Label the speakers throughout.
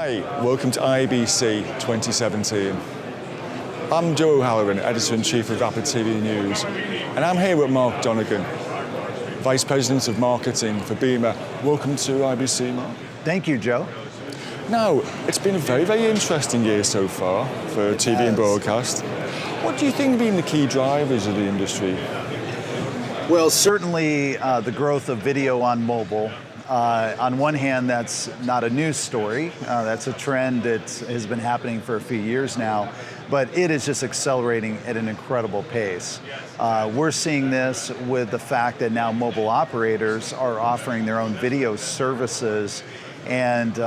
Speaker 1: Hi, welcome to IBC 2017. I'm Joe O'Halloran, Editor-in-Chief of Rapid TV News, and I'm here with Mark Donnigan, Vice President of Marketing for Beamr. Welcome to IBC, Mark.
Speaker 2: Thank you, Joe.
Speaker 1: Now, it's been a very, very interesting year so far for TV and broadcast. What do you think have been the key drivers of the industry?
Speaker 2: Well, certainly the growth of video on mobile. On one hand, that's not a news story. That's a trend that has been happening for a few years now, but it is just accelerating at an incredible pace. We're seeing this with the fact that now mobile operators are offering their own video services, and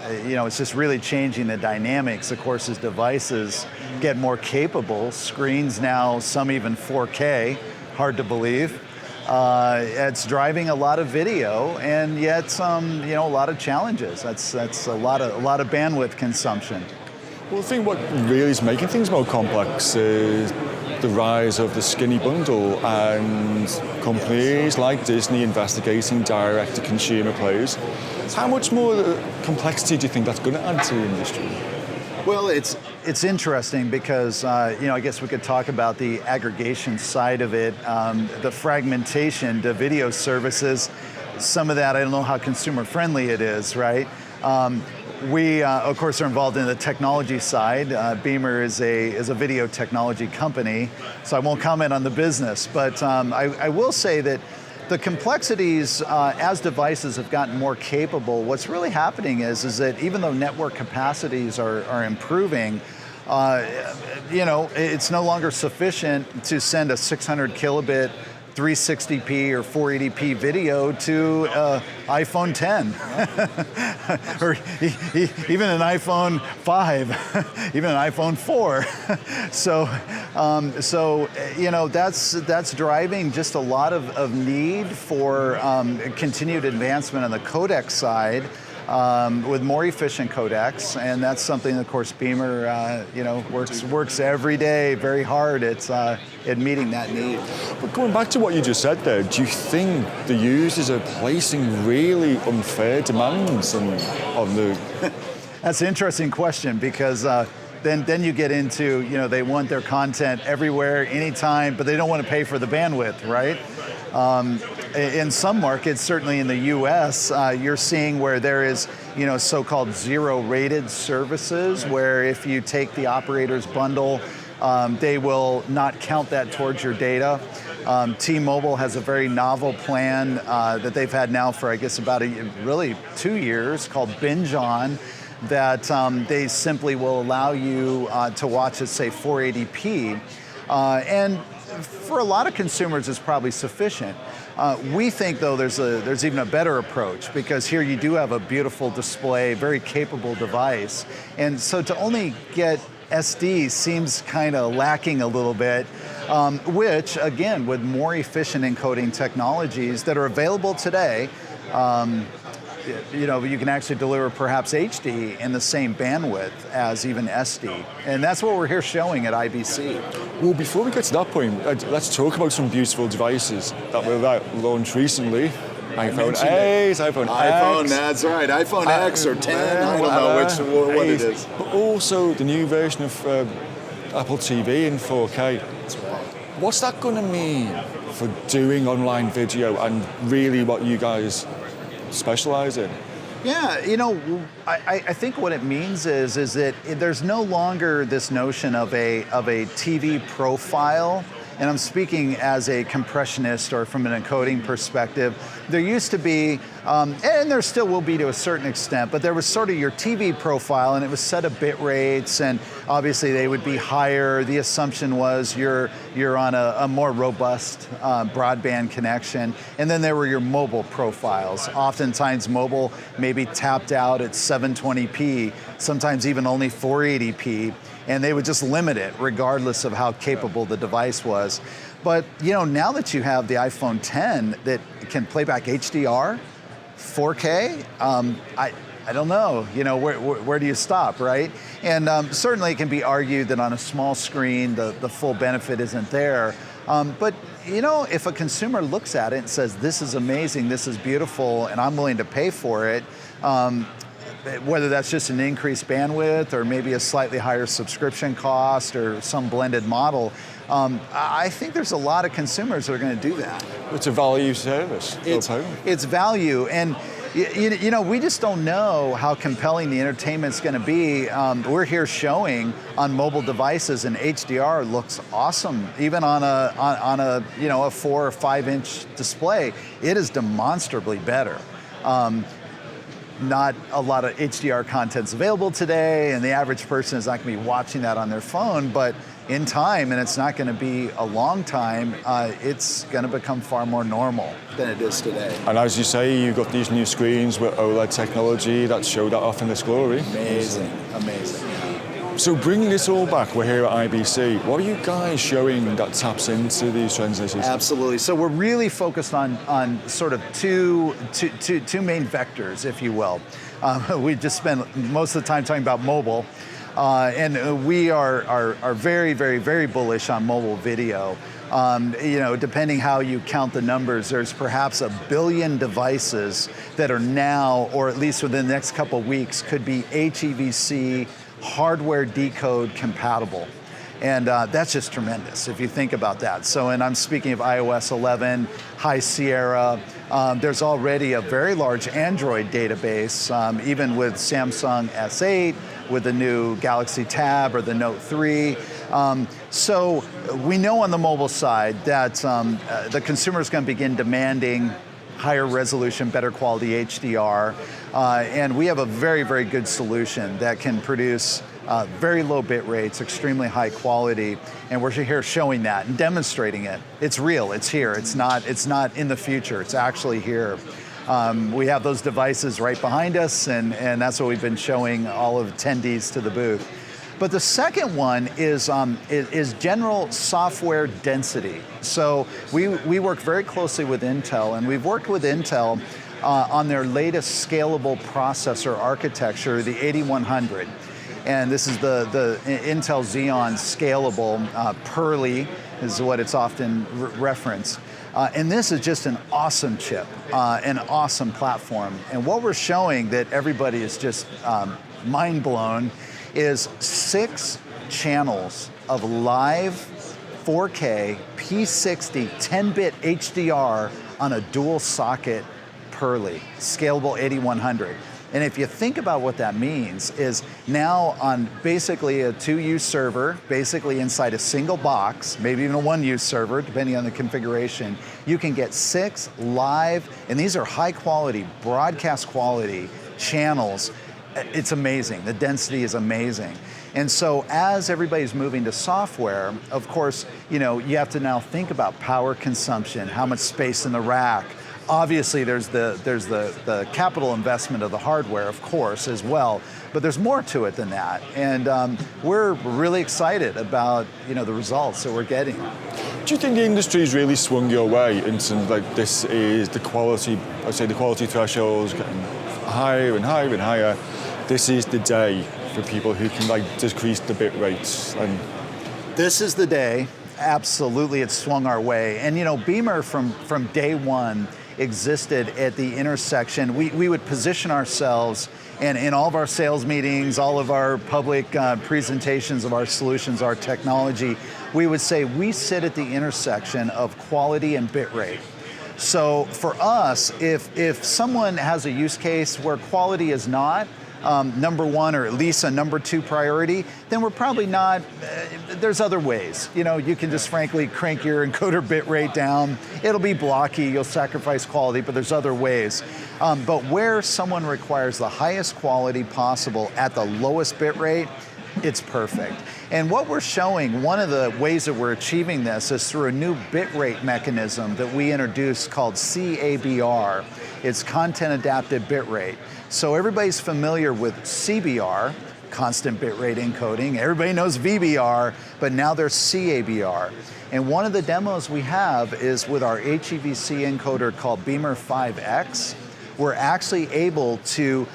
Speaker 2: it's just really changing the dynamics. Of course, as devices get more capable, screens now, some even 4K, hard to believe. It's driving a lot of video, and yet a lot of challenges. That's a lot of bandwidth consumption.
Speaker 1: Well, I think what really is making things more complex is the rise of the skinny bundle and companies like Disney investigating direct-to-consumer plays. How much more complexity do you think that's going to add to the industry?
Speaker 2: Well, it's interesting because I guess we could talk about the aggregation side of it, the fragmentation to video services. Some of that, I don't know how consumer friendly it is, right? We, of course, are involved in the technology side. Beamr is a video technology company, so I won't comment on the business. But I will say that the complexities, as devices have gotten more capable, what's really happening is that even though network capacities are improving, it's no longer sufficient to send a 600 kilobit 360p or 480p video to iPhone 10, or even an iPhone 5, even an iPhone 4. That's driving just a lot of need for continued advancement on the codec side. With more efficient codecs, and that's something, of course, Beamr works every day very hard at meeting that need.
Speaker 1: But going back to what you just said there, do you think the users are placing really unfair demands on the?
Speaker 2: That's an interesting question, because then you get into, they want their content everywhere, anytime, but they don't want to pay for the bandwidth, right? In some markets, certainly in the US, you're seeing where there is, so-called zero-rated services, where if you take the operator's bundle, they will not count that towards your data. T-Mobile has a very novel plan that they've had now for, I guess, about really 2 years, called Binge On, that they simply will allow you to watch at, say, 480p. And for a lot of consumers, it's probably sufficient. We think, though, there's even a better approach, because here you do have a beautiful display, very capable device. And so to only get SD seems kind of lacking a little bit, which, again, with more efficient encoding technologies that are available today, you can actually deliver perhaps HD in the same bandwidth as even SD. And that's what we're here showing at IBC.
Speaker 1: Well, before we get to that point, let's talk about some beautiful devices that were launched recently. iPhone 8, iPhone X.
Speaker 2: That's right, iPhone X or 10, I don't know what it is.
Speaker 1: But also the new version of Apple TV in 4K. What's that going to mean for doing online video and really what you guys specialize in?
Speaker 2: Yeah, I think what it means is that there's no longer this notion of a TV profile, and I'm speaking as a compressionist or from an encoding perspective. There used to be, and there still will be to a certain extent, but there was sort of your TV profile, and it was set of bit rates, and obviously they would be higher. The assumption was you're on a more robust broadband connection, and then there were your mobile profiles. Oftentimes mobile maybe tapped out at 720p, sometimes even only 480p, and they would just limit it regardless of how capable the device was. But now that you have the iPhone 10 that can play back HDR, 4K, I don't know, where do you stop, right? And certainly it can be argued that on a small screen, the full benefit isn't there. But if a consumer looks at it and says, this is amazing, this is beautiful, and I'm willing to pay for it, whether that's just an increased bandwidth or maybe a slightly higher subscription cost or some blended model, I think there's a lot of consumers that are going to do that.
Speaker 1: It's a value service.
Speaker 2: It's value, and you know, we just don't know how compelling the entertainment's going to be. We're here showing on mobile devices, and HDR looks awesome, even on a you know, a 4 or 5 inch display. It is demonstrably better. Not a lot of HDR content's available today, and the average person is not going to be watching that on their phone, but in time, and it's not going to be a long time, it's going to become far more normal than it is today.
Speaker 1: And as you say, you've got these new screens with OLED technology that show that off in its glory.
Speaker 2: Amazing, amazing.
Speaker 1: So bringing this all back, we're here at IBC. What are you guys showing that taps into these trends?
Speaker 2: Absolutely. So we're really focused on sort of two main vectors, if you will. We just spent most of the time talking about mobile, and we are very, very, very bullish on mobile video. You know, depending how you count the numbers, there's perhaps 1 billion devices that are now, or at least within the next couple of weeks, could be HEVC hardware decode compatible. And that's just tremendous if you think about that. So, and I'm speaking of iOS 11, High Sierra. There's already a very large Android database, even with Samsung S8, with the new Galaxy Tab or the Note 3. So we know on the mobile side that the consumer is going to begin demanding higher resolution, better quality HDR. And we have a very, very good solution that can produce very low bit rates, extremely high quality, and we're here showing that and demonstrating it. It's real, it's here, it's not in the future, it's actually here. We have those devices right behind us, and that's what we've been showing all of attendees to the booth. But the second one is general software density. So we work very closely with Intel, and we've worked with Intel on their latest scalable processor architecture, the 8100. And this is the Intel Xeon Scalable Pearly is what it's often referenced. And this is just an awesome chip, an awesome platform. And what we're showing that everybody is just mind blown is 6 channels of live 4K P60 10-bit HDR on a dual socket Pearly, scalable 8100. And if you think about what that means is now on basically a 2U server, basically inside a single box, maybe even a 1U server, depending on the configuration, you can get 6 live, and these are high quality, broadcast quality channels. It's amazing, the density is amazing. And so as everybody's moving to software, of course, you know, you have to now think about power consumption, how much space in the rack. Obviously, there's the capital investment of the hardware, of course, as well, but there's more to it than that. And we're really excited about, you know, the results that we're getting.
Speaker 1: Do you think the industry's really swung your way into like this is the quality, I'd say the quality threshold is getting higher and higher and higher. This is the day for people who can like decrease the bit rates. And
Speaker 2: this is the day. Absolutely, it's swung our way. And you know, Beamr from day one existed at the intersection. We would position ourselves, and in all of our sales meetings, all of our public presentations of our solutions, our technology, we would say we sit at the intersection of quality and bit rate. So for us, if someone has a use case where quality is not number one or at least a number 2 priority, then we're probably not, there's other ways. You know, you can just frankly crank your encoder bit rate down. It'll be blocky, you'll sacrifice quality, but there's other ways. But where someone requires the highest quality possible at the lowest bit rate, it's perfect. And what we're showing, one of the ways that we're achieving this is through a new bitrate mechanism that we introduced called CABR. It's content adapted bitrate. So everybody's familiar with CBR, constant bitrate encoding. Everybody knows VBR, but now there's CABR. And one of the demos we have is with our HEVC encoder called Beamr 5X. We're actually able to,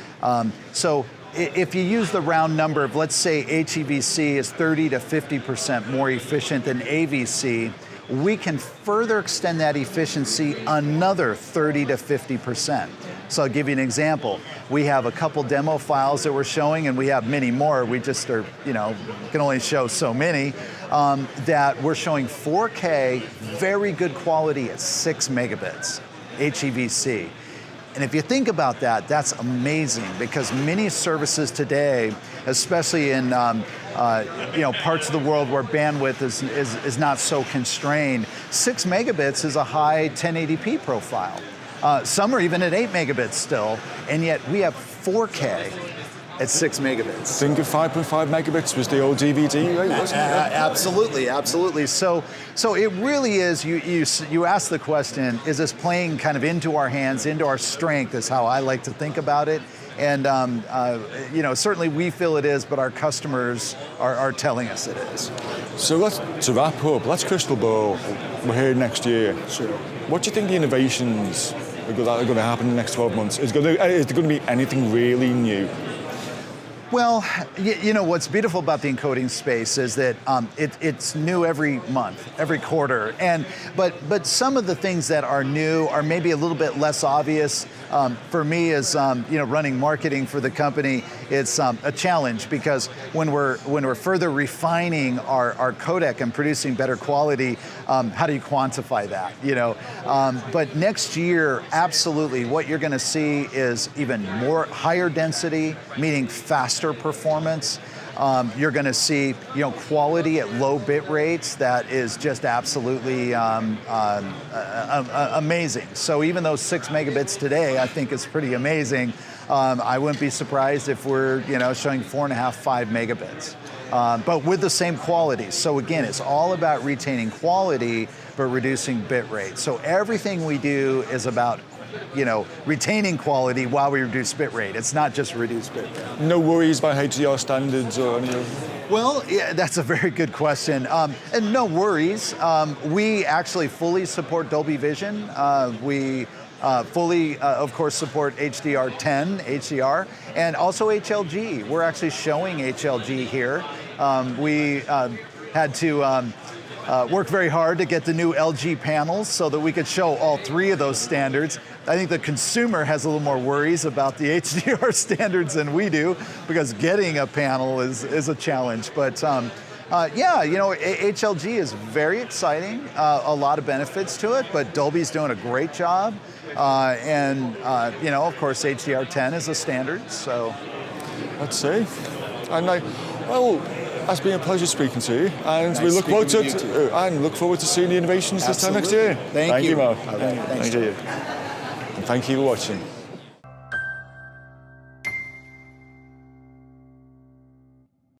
Speaker 2: so if you use the round number of, let's say HEVC is 30 to 50% more efficient than AVC, we can further extend that efficiency another 30 to 50%. So I'll give you an example. We have a couple demo files that we're showing, and we have many more. We just are, can only show so many, that we're showing 4K, very good quality at 6 megabits, HEVC. And if you think about that, that's amazing, because many services today, especially in parts of the world where bandwidth is not so constrained, 6 megabits is a high 1080p profile. Some are even at 8 megabits still, and yet we have 4K at 6 megabits.
Speaker 1: Think of 5.5 megabits was the old DVD, right? Wasn't it?
Speaker 2: Absolutely, absolutely. So it really is, you ask the question, is this playing kind of into our hands, into our strength, is how I like to think about it. And certainly we feel it is, but our customers are telling us it is.
Speaker 1: So to wrap up, let's crystal ball. We're here next year.
Speaker 2: Sure.
Speaker 1: What do you think the innovations that are going to happen in the next 12 months? Is there going to be anything really new?
Speaker 2: Well, what's beautiful about the encoding space is that it's new every month, every quarter, but some of the things that are new are maybe a little bit less obvious. For me, as running marketing for the company, it's a challenge, because when we're further refining our codec and producing better quality, how do you quantify that? But next year, absolutely, what you're going to see is even more higher density, meaning faster performance. You're going to see, quality at low bit rates that is just absolutely amazing. So even though 6 megabits today, I think is pretty amazing, I wouldn't be surprised if we're, showing 4.5, 5 megabits, but with the same quality. So again, it's all about retaining quality, but reducing bit rate. So everything we do is about retaining quality while we reduce bit rate. It's not just reduce bit rate.
Speaker 1: No worries about HDR standards or anything?
Speaker 2: Well, yeah, that's a very good question. And no worries. We actually fully support Dolby Vision. We fully, of course, support HDR10, HDR, and also HLG. We're actually showing HLG here. We had to work very hard to get the new LG panels so that we could show all 3 of those standards. I think the consumer has a little more worries about the HDR standards than we do, because getting a panel is a challenge. But HLG is very exciting, a lot of benefits to it, but Dolby's doing a great job. Of course, HDR10 is a standard, so.
Speaker 1: Let's see. It's been a pleasure speaking to you, and we look forward to seeing the innovations this time next year.
Speaker 2: Thank you,
Speaker 1: Mark.
Speaker 2: Thank you.
Speaker 1: And thank you for watching.